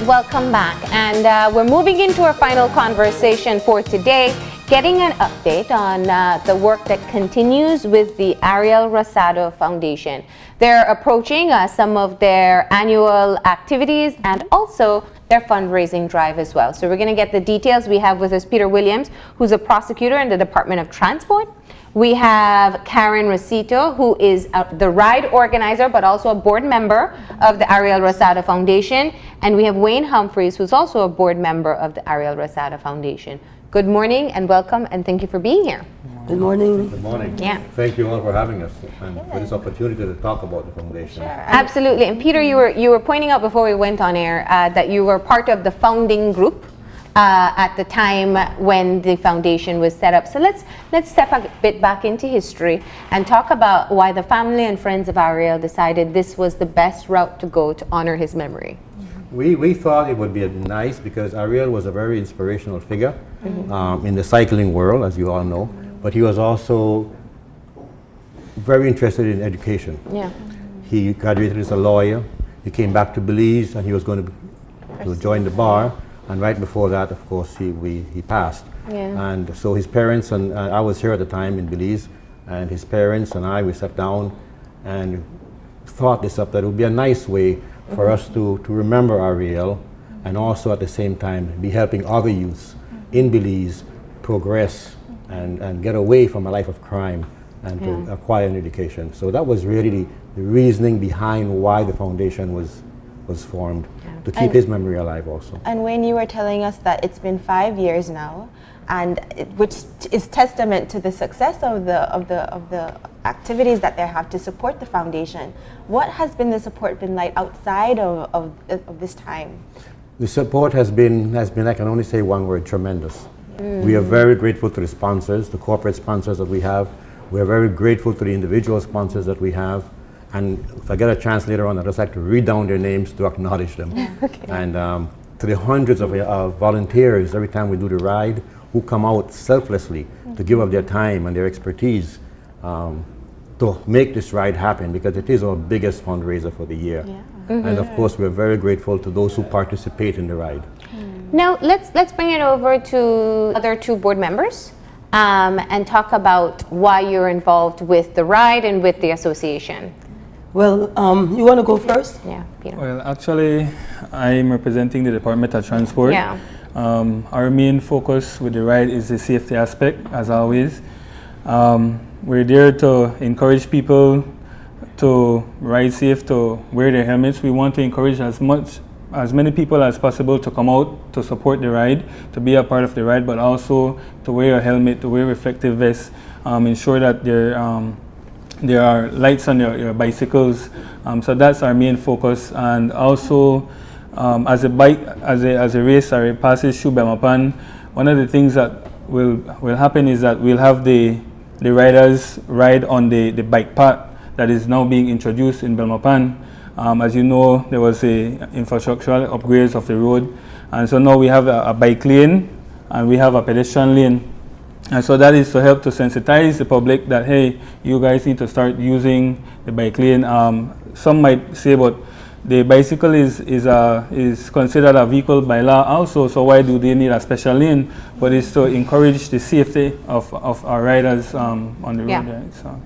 welcome back. And we're moving into our final conversation for today, getting an update on the work that continues with the Ariel Rosado Foundation. They're approaching some of their annual activities and also their fundraising drive as well. So we're going to get the details. We have with us Peter Williams, who's a prosecutor in the Department of Transport. We have Karen Rosita, who is the ride organizer, but also a board member of the Ariel Rosado Foundation. And we have Wayne Humphreys, who's also a board member of the Ariel Rosado Foundation. Good morning and welcome, and thank you for being here. Good morning. Good morning. Yeah. Thank you all for having us and for this opportunity to talk about the foundation. Sure. Absolutely. And Peter, you were pointing out before we went on air that you were part of the founding group at the time when the foundation was set up. So let's step a bit back into history and talk about why the family and friends of Ariel decided this was the best route to go to honor his memory. We thought it would be nice because Ariel was a very inspirational figure in the cycling world, as you all know, but he was also very interested in education. Yeah. He graduated as a lawyer. He came back to Belize and he was going to join the bar. And right before that, of course, he passed. Yeah. And so his parents, and I was here at the time in Belize, and his parents and we sat down and thought this up, that it would be a nice way for us to remember Ariel and also at the same time be helping other youths in Belize progress and get away from a life of crime and to acquire an education. So that was really the reasoning behind why the foundation was formed, to keep his memory alive also. And when you were telling us that it's been 5 years now, and which is testament to the success of the activities that they have to support the foundation, what has been the support been like outside of this time? The support has been, I can only say one word, tremendous. We are very grateful to the sponsors, the corporate sponsors that we have. We are very grateful to the individual sponsors that we have. And if I get a chance later on, I'd just like to read down their names to acknowledge them. Okay. And to the hundreds of volunteers every time we do the ride who come out selflessly to give up their time and their expertise to make this ride happen, because it is our biggest fundraiser for the year. Yeah. And of course, we're very grateful to those who participate in the ride. Now let's bring it over to other two board members and talk about why you're involved with the ride and with the association. Well, you want to go first? Yeah, Peter. Well, actually, I'm representing the Department of Transport. Yeah. Our main focus with the ride is the safety aspect, as always. We're there to encourage people to ride safe, to wear their helmets. We want to encourage as many people as possible to come out to support the ride, to be a part of the ride, but also to wear a helmet, to wear reflective vests, ensure that there are lights on your bicycles. So that's our main focus. And also, as a race or a passage through Belmopan, one of the things that will happen is that we'll have the riders ride on the bike path that is now being introduced in Belmopan. As you know, there was a infrastructural upgrades of the road, and so now we have a bike lane and we have a pedestrian lane. And so that is to help to sensitize the public that, hey, you guys need to start using the bike lane. Some might say, but the bicycle is considered a vehicle by law also, so why do they need a special lane? But it's to encourage the safety of our riders on the road. Yeah. Right? So.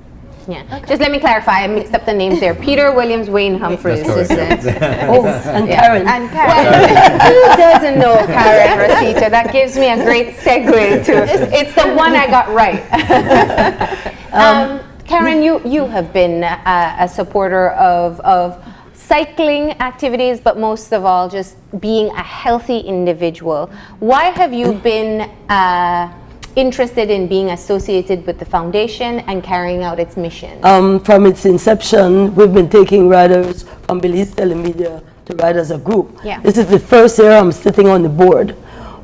Yeah. Okay. Just let me clarify. I mixed up the names there. Peter Williams, Wayne Humphreys. And Karen. And Karen. Well, who doesn't know Karen Rosita? That gives me a great segue to. It's the one I got right. Karen, you have been a supporter of cycling activities, but most of all, just being a healthy individual. Why have you been interested in being associated with the foundation and carrying out its mission? From its inception, we've been taking riders from Belize Telemedia to ride as a group. Yeah. This is the first year I'm sitting on the board.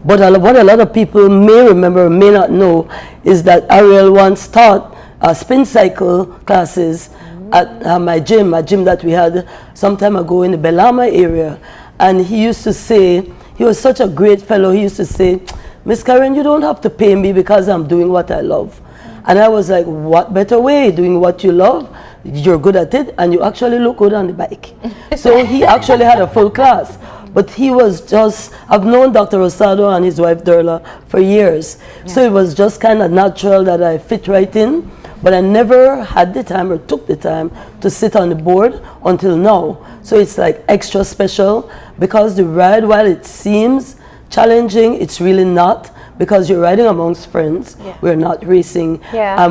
But what a lot of people may remember or may not know is that Ariel once taught spin cycle classes at my gym that we had some time ago in the Belama area. And he used to say, he was such a great fellow, he used to say, Miss Karen, you don't have to pay me because I'm doing what I love. And I was like, what better way? Doing what you love, you're good at it, and you actually look good on the bike. So he actually had a full class. but he was just, I've known Dr. Rosado and his wife Derla for years, so it was just kind of natural that I fit right in, but I never had the time or took the time to sit on the board until now. So it's like extra special, because the ride, while it seems challenging, it's really not, because you're riding amongst friends. We're not racing,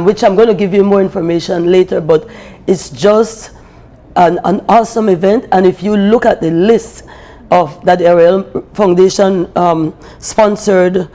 which I'm going to give you more information later, but it's just an awesome event. And if you look at the list of that Ariel Foundation sponsored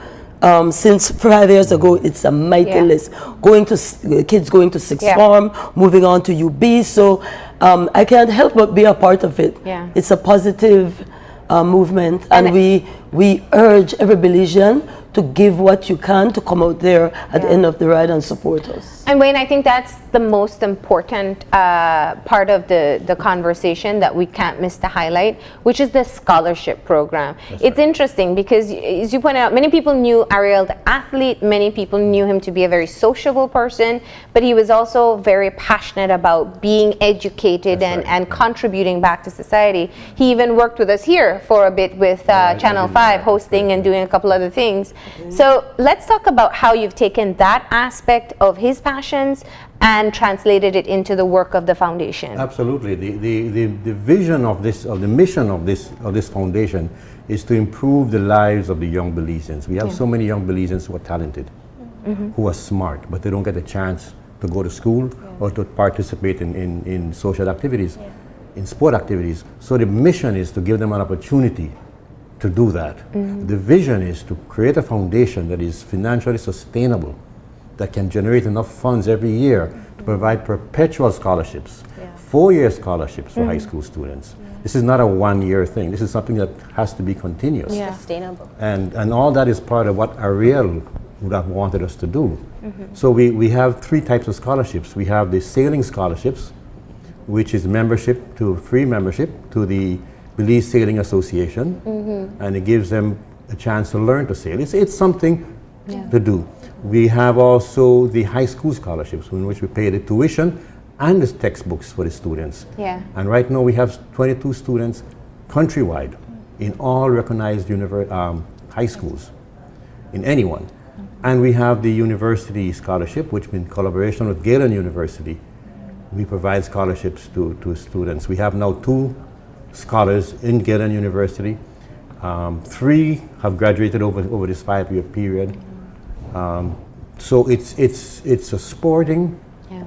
since 5 years ago, it's a mighty list. Going to kids going to sixth form, moving on to UB, so I can't help but be a part of it. It's a positive movement, and we urge every Belizean to give what you can to come out there at the end of the ride and support us. And Wayne, I think that's the most important part of the conversation that we can't miss to highlight, which is the scholarship program. It's interesting because, as you pointed out, many people knew Ariel the athlete, many people knew him to be a very sociable person, but he was also very passionate about being educated and contributing back to society. He even worked with us here for a bit with Channel 5, hosting and doing a couple other things. So let's talk about how you've taken that aspect of his passions and translated it into the work of the foundation. Absolutely. The vision of this, or the mission of this foundation, is to improve the lives of the young Belizeans. We have so many young Belizeans who are talented, who are smart, but they don't get a chance to go to school or to participate in social activities, in sport activities. So the mission is to give them an opportunity to do that. The vision is to create a foundation that is financially sustainable, that can generate enough funds every year to provide perpetual scholarships, 4-year scholarships for high school students. This is not a 1-year thing. This is something that has to be continuous. Sustainable. And all that is part of what Ariel would have wanted us to do. So we have 3 types of scholarships. We have the sailing scholarships, which is free membership to the Belize Sailing Association, and it gives them a chance to learn to sail. It's something to do. We have also the high school scholarships, in which we pay the tuition and the textbooks for the students. And right now we have 22 students countrywide in all recognized high schools, in any one. And we have the university scholarship, which in collaboration with Galen University, we provide scholarships to students. We have now 2 scholars in Galen University. 3 have graduated over this 5-year period. So it's a sporting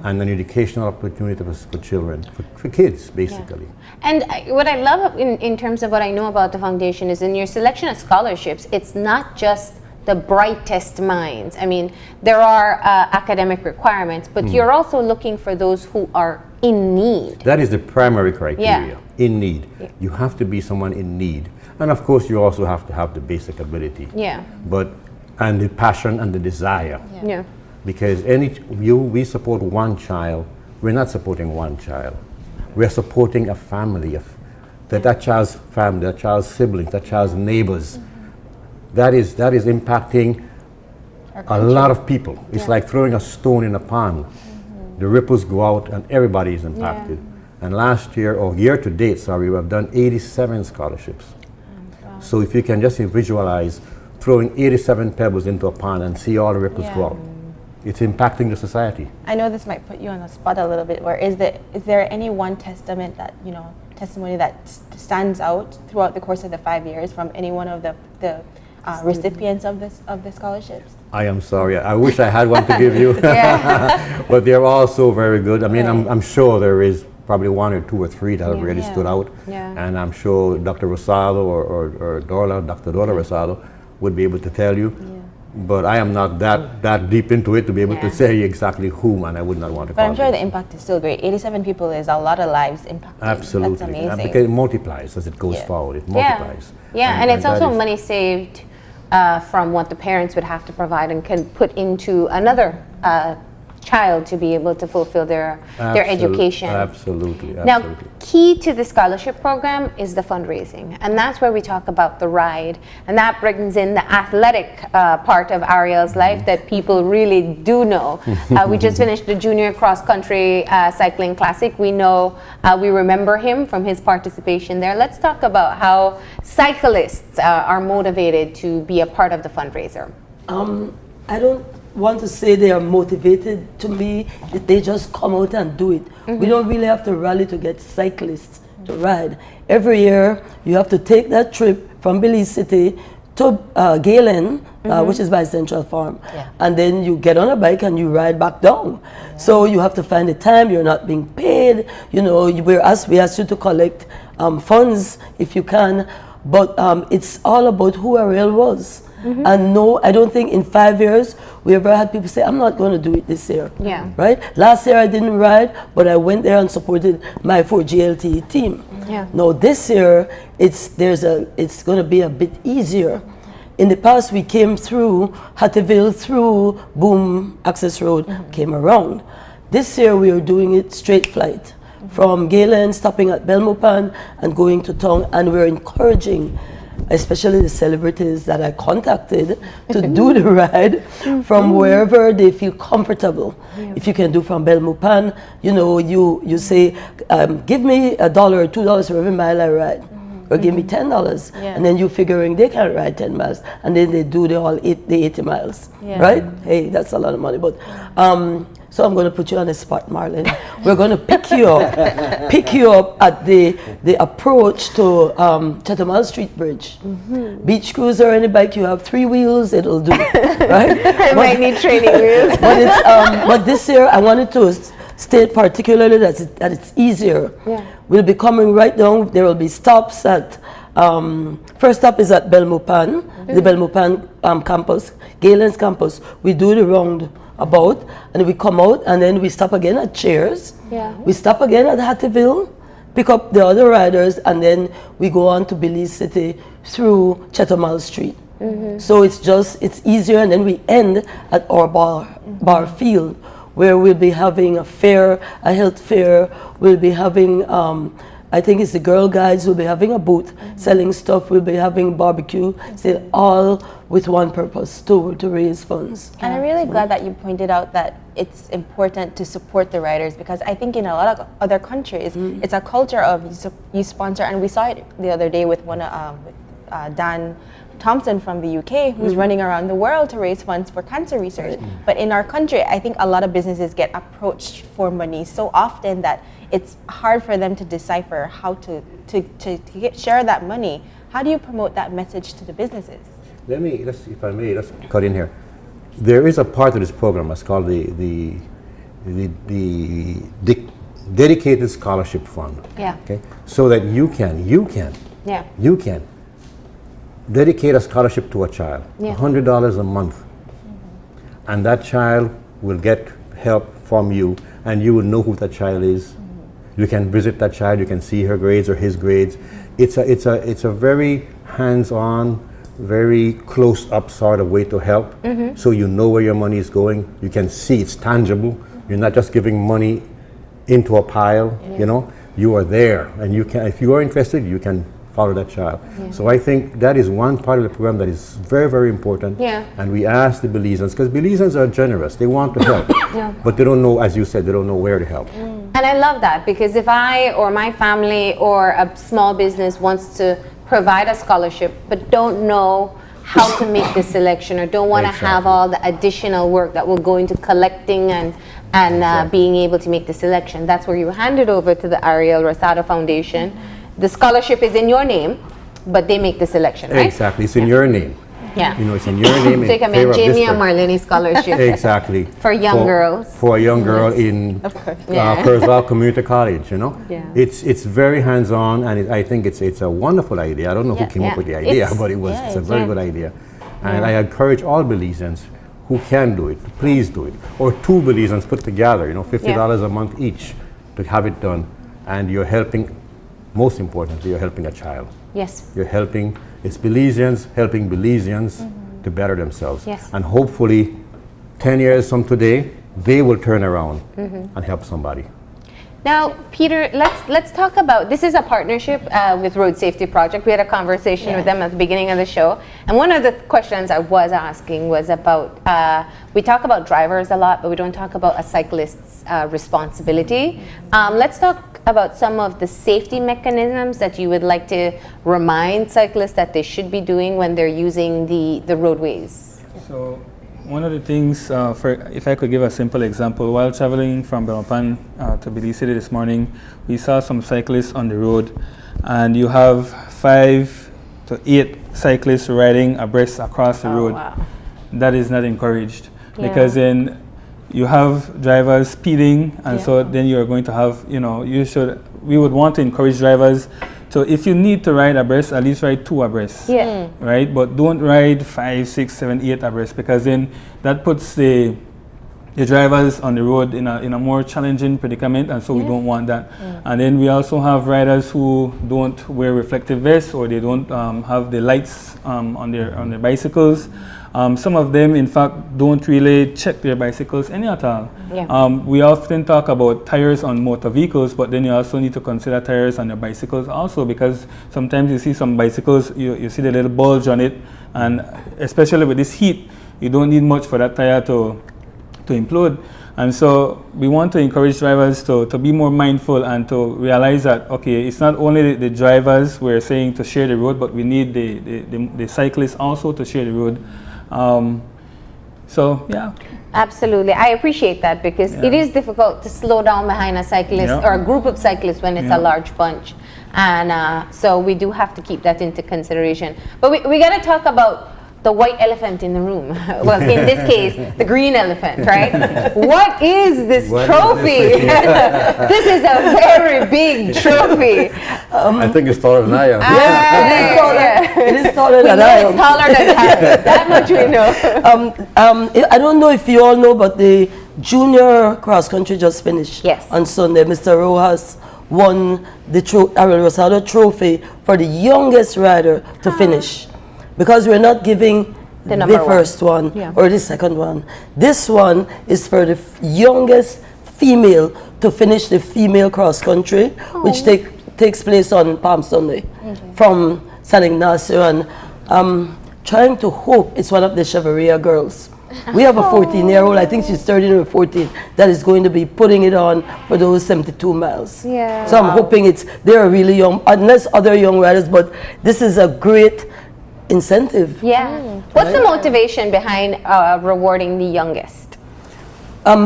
and an educational opportunity for children, for kids, basically. And what I love in terms of what I know about the foundation is in your selection of scholarships, it's not just the brightest minds. I mean, there are academic requirements, but you're also looking for those who are in need. That is the primary criteria, in need. You have to be someone in need. And of course, you also have to have the basic ability. And the passion and the desire. Because we support one child, we're not supporting one child. We're supporting a family, that child's family, that child's siblings, that child's neighbors. That is impacting a lot of people. It's like throwing a stone in a pond. The ripples go out and everybody is impacted. And last year, or year to date, we have done 87 scholarships. So if you can just visualize throwing 87 pebbles into a pond and see all the ripples go out, it's impacting the society. I know this might put you on the spot a little bit. Where is there any one testimony that stands out throughout the course of the 5 years from any one of the recipients of the scholarships? I am sorry. I wish I had one to give you, but they're all so very good. I mean, I'm sure there is probably 1 or 2 or 3 that have really stood out, and I'm sure Dr. Rosado or Dr. Dorla Rosado would be able to tell you. But I am not that deep into it to be able to say exactly whom, and I would not want to. But I'm sure the impact is still great. 87 people is a lot of lives impacted. Absolutely, that's amazing. Because it multiplies as it goes forward. It multiplies. And it's also money saved from what the parents would have to provide and can put into another child to be able to fulfill their education. Absolutely. Now, key to the scholarship program is the fundraising, and that's where we talk about the ride, and that brings in the athletic part of Ariel's life that people really do know. We just finished the Junior Cross Country Cycling Classic. We know, we remember him from his participation there. Let's talk about how cyclists are motivated to be a part of the fundraiser. I don't want to say they are motivated. To me, they just come out and do it. We don't really have to rally to get cyclists to ride. Every year, you have to take that trip from Belize City to Galen, which is by Central Farm. And then you get on a bike and you ride back down. So you have to find the time, you're not being paid. You know, we ask you to collect funds if you can. But it's all about who Ariel was. And no, I don't think in 5 years we ever had people say, I'm not going to do it this year. Right? Last year I didn't ride, but I went there and supported my 4GLT team. Now this year, it's going to be a bit easier. In the past, we came through Hattieville, through Boom Access Road, came around. This year we are doing it straight flight. From Galen, stopping at Belmopan and going to town, and we're encouraging especially the celebrities that I contacted to do the ride from wherever they feel comfortable. If you can do from Belmopan, you know, you say, give me $1 or $2 for every mile I ride. Or give me $10, and then you're figuring they can ride 10 miles, and then they do the 80 miles, right? Hey, that's a lot of money. But so I'm going to put you on the spot, Marlene. We're going to pick you up at the approach to Chatham Street Bridge. Beach cruiser, any bike you have 3 wheels, it'll do, right? I might need training wheels. But this year I wanted to state particularly that it's easier. We'll be coming right down. There will be stops at, first stop is at Belmopan, the Belmopan campus, Galen's campus. We do the round about, and we come out, and then we stop again at Cheers. We stop again at Hattieville, pick up the other riders, and then we go on to Belize City through Chatham Street. So it's easier, and then we end at our bar field, where we'll be having a fair, a health fair. We'll be having, I think it's the Girl Guides, we'll be having a booth selling stuff. We'll be having barbecue, still all with one purpose, to raise funds. And I'm really glad that you pointed out that it's important to support the riders, because I think in a lot of other countries, it's a culture of you sponsor, and we saw it the other day with Dan Thompson from the UK, who's running around the world to raise funds for cancer research. But in our country, I think a lot of businesses get approached for money so often that it's hard for them to decipher how to share that money. How do you promote that message to the businesses? If I may, let's cut in here. There is a part of this program that's called the dedicated scholarship fund. Okay, so that you can dedicate a scholarship to a child, $100 a month, and that child will get help from you, and you will know who that child is. You can visit that child, you can see her grades or his grades. It's a very hands-on, very close-up sort of way to help, so you know where your money is going. You can see it's tangible. You're not just giving money into a pile. You know, you are there, and you can, if you are interested, you can follow that child. So I think that is one part of the program that is very, very important. And we ask the Belizeans, because Belizeans are generous, they want to help, but they don't know, as you said, they don't know where to help. And I love that, because if I or my family or a small business wants to provide a scholarship but don't know how to make the selection, or don't want to have all the additional work that will go into collecting and being able to make the selection, that's where you hand it over to the Ariel Rosado Foundation. The scholarship is in your name, but they make the selection, right? Exactly, it's in your name. Yeah. You know, it's in your name. So you can make Jamie and Marlene scholarship. Exactly. For young girls. For a young girl in Kurzweil Community College, you know. It's very hands-on, and I think it's a wonderful idea. I don't know who came up with the idea, but it's a very good idea. And I encourage all Belizeans who can do it, please do it. Or 2 Belizeans put together, you know, $50 a month each to have it done. And you're helping, most importantly, you're helping a child. Yes. You're helping, it's Belizeans helping Belizeans to better themselves. And hopefully 10 years from today, they will turn around and help somebody. Now, Peter, let's talk about, this is a partnership with Road Safety Project. We had a conversation with them at the beginning of the show, and one of the questions I was asking was about, we talk about drivers a lot, but we don't talk about a cyclist's responsibility. Let's talk about some of the safety mechanisms that you would like to remind cyclists that they should be doing when they're using the roadways. So one of the things, if I could give a simple example, while traveling from Belmopan to Belize City this morning, we saw some cyclists on the road, and you have 5 to 8 cyclists riding abreast across the road. Wow. That is not encouraged, because then you have drivers speeding, and so then you're going to have, we would want to encourage drivers. So if you need to ride abreast, at least ride 2 abreast, right? But don't ride 5, 6, 7, 8 abreast, because then that puts the drivers on the road in a more challenging predicament, and so we don't want that. And then we also have riders who don't wear reflective vests, or they don't have the lights on their bicycles. Some of them, in fact, don't really check their bicycles any at all. We often talk about tires on motor vehicles, but then you also need to consider tires on your bicycles also, because sometimes you see some bicycles, you see the little bulge on it, and especially with this heat, you don't need much for that tire to implode. And so we want to encourage drivers to be more mindful and to realize that, okay, it's not only the drivers we're saying to share the road, but we need the cyclists also to share the road. Absolutely. I appreciate that, because it is difficult to slow down behind a cyclist or a group of cyclists when it's a large bunch. And so we do have to keep that into consideration. But we got to talk about the white elephant in the room. Well, in this case, the green elephant, right? What is this trophy? This is a very big trophy. I think it's taller than I am. It is taller than I am. It's taller than Harry. That much we know. I don't know if you all know, but the junior cross country just finished on Sunday. Mr. Rojas won the Ariel Rosado trophy for the youngest rider to finish. Because we're not giving the first one or the second one. This one is for the youngest female to finish the female cross country, which takes place on Palm Sunday from San Ignacio. And I'm trying to hope it's one of the Cheveria girls. We have a 14-year-old, I think she's 13 or 14, that is going to be putting it on for those 72 miles. So I'm hoping they're really young, unless other young riders, but this is a great incentive. What's the motivation behind rewarding the youngest?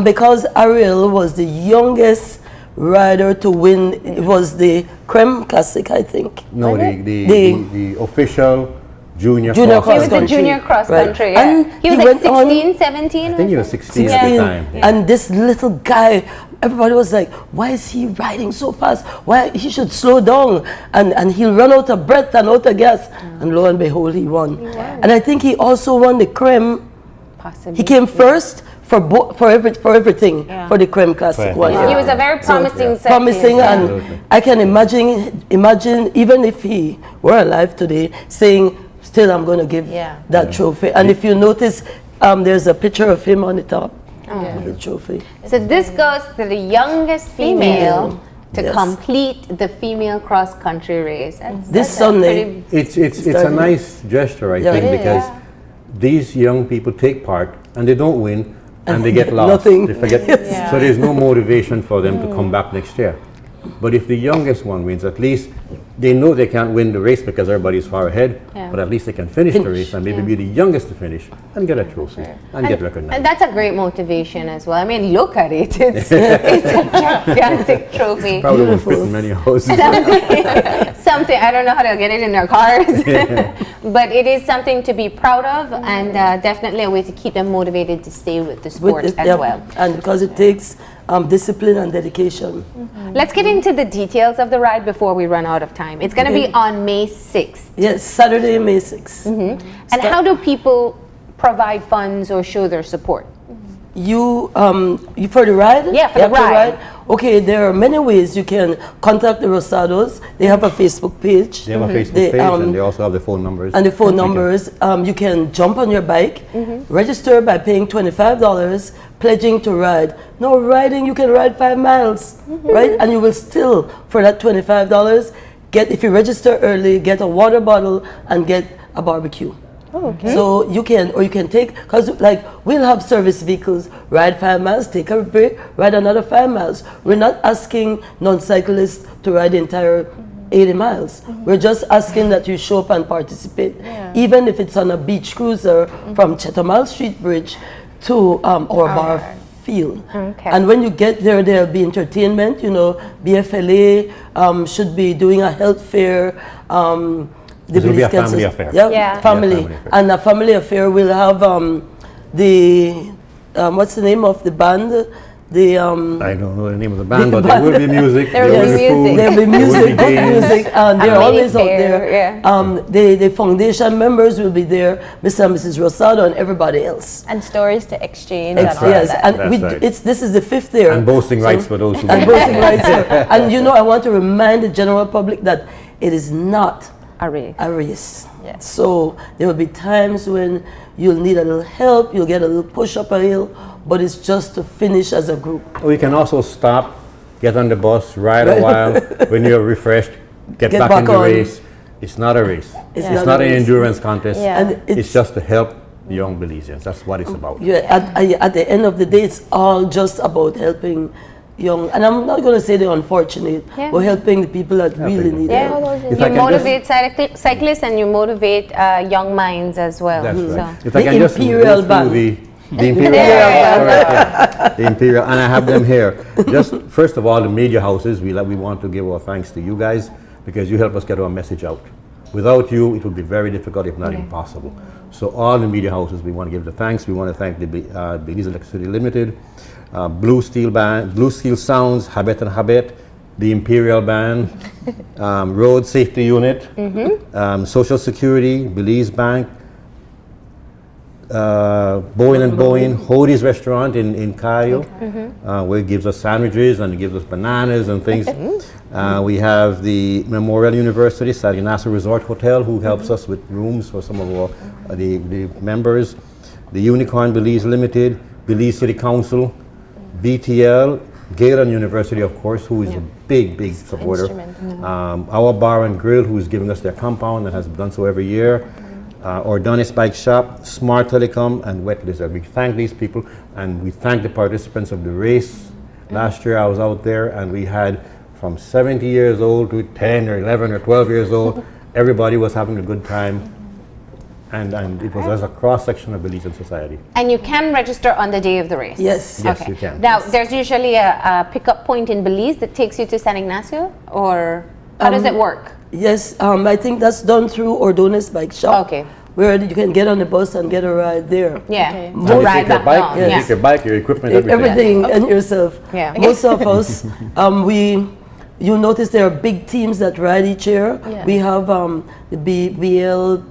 Because Ariel was the youngest rider to win. It was the Creme Classic, I think. No, the official junior cross He was country. the junior cross country. And he was like 16, 17? I think he was 16 at the time. And this little guy, everybody was like, why is he riding so fast? Why he should slow down? And he'll run out of breath and out of gas. And lo and behold, he won. And I think he also won the Creme. Possibly. He came first for everything for the Creme Classic one year. He was a very promising cyclist. Promising, and I can imagine even if he were alive today, saying, still I'm going to give that trophy. And if you notice, there's a picture of him on the top of the trophy. So this goes to the youngest female to complete the female cross country race. This Sunday. It's a nice gesture, I think, because these young people take part and they don't win and they get lost. Nothing. They forget. So there's no motivation for them to come back next year. But if the youngest one wins, at least they know they can't win the race because everybody's far ahead, but at least they can finish the race and maybe be the youngest to finish and get a trophy and get recognized. And that's a great motivation as well. I mean, look at it. It's a gigantic trophy. Probably won't fit in many houses. Something, I don't know how to get it in their cars, but it is something to be proud of, and definitely a way to keep them motivated to stay with the sport as well. And because it takes discipline and dedication. Let's get into the details of the ride before we run out of time. It's going to be on May 6th. Yes, Saturday, May 6th. And how do people provide funds or show their support? you for the ride? Yeah, for You the have to ride. Okay, there are many ways you can contact the Rosados. They have a Facebook page. They have a Facebook They, page, and they also have the phone numbers. And the phone numbers. You can jump on your bike, register by paying $25, pledging to ride. No riding, you can ride 5 miles, right? And you will still, for that $25, get, if you register early, get a water bottle and get a barbecue. Okay. So you can, or you can take, because like we'll have service vehicles, ride 5 miles, take a break, ride another 5 miles. We're not asking non-cyclists to ride the entire 80 miles. We're just asking that you show up and participate. Even if it's on a beach cruiser from Chetamale Street Bridge to our bar field. Okay. And when you get there, there'll be entertainment, you know, BFLA should be doing a health fair. This will be a family affair. Yeah, Yeah. family. Yeah, family affair. And a family affair will have the, what's the name of the band? The, I don't know the name of the band, but there will be music. There will be music. food, there'll be there will music, good games. music, and they're mini always out fair, there. The foundation members will be there, Mr. and Mrs. Rosado and everybody else. And stories to exchange Ex- and all yes, that. and That's right. this is the 5th year. And boasting rights for those who And boasting rights. And you know, I want to remind the general public that it is not A race. a race. Yes. So there will be times when you'll need a little help, you'll get a little push up a hill, but it's just to finish as a group. We can also stop, get on the bus, ride a while. When you're refreshed, get back in the on. race. It's not a race. It's It's not not a an race. endurance contest. Yeah. And It's just to help the young Belizeans. That's what it's about. At the end of the day, it's all just about helping young, and I'm not going to say the unfortunate, Yeah. but helping the people that really need Yeah, help. If you I can motivate cyclists and you motivate young minds as well. That's So. right. If The I can just Imperial go Band. through the Imperial There Band. you go. Correct, yeah. The Imperial, and I have them here. Just first of all, the media houses, we want to give our thanks to you guys because you help us get our message out. Without you, it would be very difficult, if not impossible. So all the media houses, we want to give the thanks. We want to thank the Belize Electricity Limited, Blue Steel Band, Blue Steel Sounds, Habet and Habet, the Imperial Band, Road Safety Unit, Social Security, Belize Bank, Bowen and Bowen, Hodie's Restaurant in Cayo, where it gives us sandwiches and it gives us bananas and things. We have the Memorial University, Salinasa Resort Hotel, who helps us with rooms for some of our the members. The Unicorn Belize Limited, Belize City Council, BTL, Galen University, of course, who is a big supporter. Our Bar and Grill, who is giving us their compound and has done so every year. Ordonis Bike Shop, Smart Telecom, and Wet Lizard. We thank these people, and we thank the participants of the race. Last year I was out there, and we had from 70 years old to 10 or 11 or 12 years old. Everybody was having a good time, and it was as a cross-section of Belizean society. And you can register on the day of the race? Yes. Yes, you can. Now, there's usually a pickup point in Belize that takes you to San Ignacio, or how does it work? Yes, I think that's done through Ordonis Bike Shop. Okay. Where you can get on the bus and get a ride there. Yeah. Okay. And you Ride take your back bike, down, you yeah. take your bike, your equipment, everything. Everything and yourself. Yeah. Most of us, you notice there are big teams that ride each year. Yeah. We have the BL,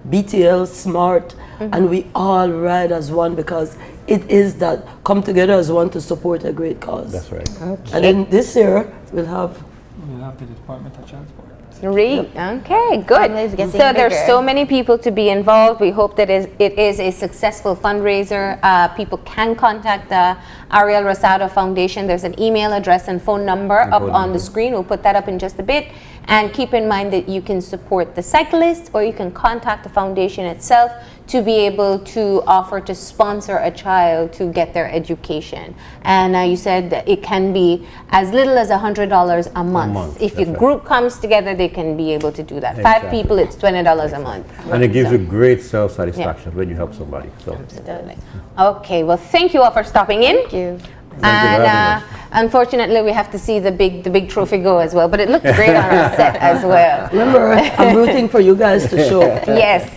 BTL, Smart, and we all ride as one because it is that come together as one to support a great cause. That's right. And then this year we'll have We'll have the Department of Transport. Great. Okay, good. Family's getting So there's bigger. so many people to be involved. We hope that it is a successful fundraiser. People can contact the Ariel Rosado Foundation. There's an email address and phone number up phone on the number. screen. We'll put that up in just a bit. And keep in mind that you can support the cyclists, or you can contact the foundation itself to be able to offer to sponsor a child to get their education. And you said that it can be as little as $100 a month. month, If your that's right. group comes together, they can be able to do that. 5 Exactly. people, it's $20 a month. And it gives So, you great self-satisfaction when you help somebody. So absolutely. Okay, well, thank you all for stopping in. Thank you. Thank you for having us. Unfortunately, we have to see the big trophy go as well, but it looked great on our set as well. remember, I'm rooting for you guys to show. Yes,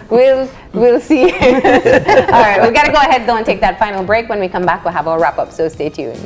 we'll see. All right, we got to go ahead though and take that final break. When we come back, we'll have our wrap up. So stay tuned.